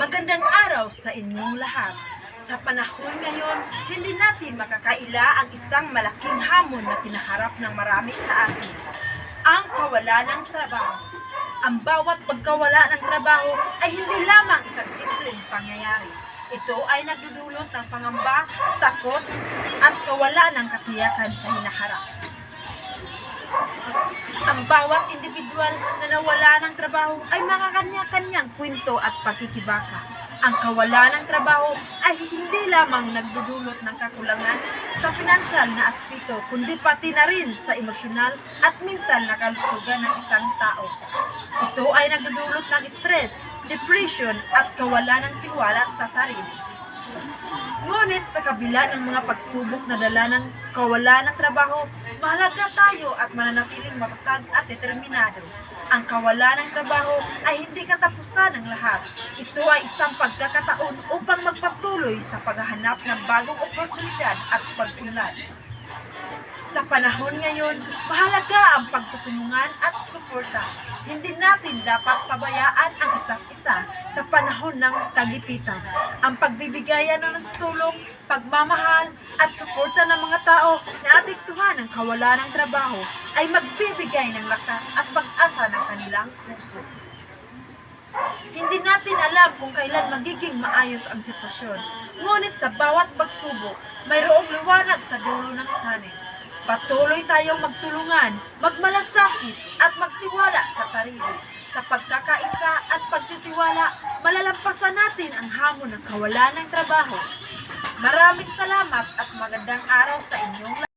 Magandang araw sa inyong lahat. Sa panahon ngayon, hindi natin makakaila ang isang malaking hamon na kinaharap ng marami sa atin. Ang kawalan ng trabaho. Ang bawat pagkawala ng trabaho ay hindi lamang isang simpleng pangyayari. Ito ay nagdudulot ng pangamba, takot, at kawalan ng katiyakan sa hinaharap. Ang bawat individual na nawala ng trabaho ay mga kanya-kanyang kwento at pagkikibaka. Ang kawalan ng trabaho ay hindi lamang nagdudulot ng kakulangan sa pinansyal na aspeto, kundi pati na rin sa emosyonal at mental na kalusugan ng isang tao. Ito ay nagdudulot ng stress, depression at kawalan ng tiwala sa sarili. Ngunit sa kabila ng mga pagsubok na dala ng kawalan ng trabaho, mahalaga tayo at mananatiling matatag at determinado. Ang kawalan ng trabaho ay hindi katapusan ng lahat. Ito ay isang pagkakataon upang magpatuloy sa paghahanap ng bagong oportunidad at pag-unlad. Sa panahon ngayon, mahalaga ang pagtutulungan at suporta. Hindi natin dapat pabayaan ang isa't isa sa panahon ng kagipitan. Ang pagbibigayan ng tulong, pagmamahal at suporta ng mga tao na apektuhan ng kawalan ng trabaho ay magbibigay ng lakas at pag-asa ng kanilang puso. Hindi natin alam kung kailan magiging maayos ang sitwasyon. Ngunit sa bawat pagsubok, mayroong liwanag sa dulo ng tunnel. Patuloy tayong magtulungan, magmalasakit at magtiwala sa sarili. Sa pagkakaisa at pagtitiwala, malalampasan natin ang hamon ng kawalan ng trabaho. Maraming salamat at magandang araw sa inyong lahat.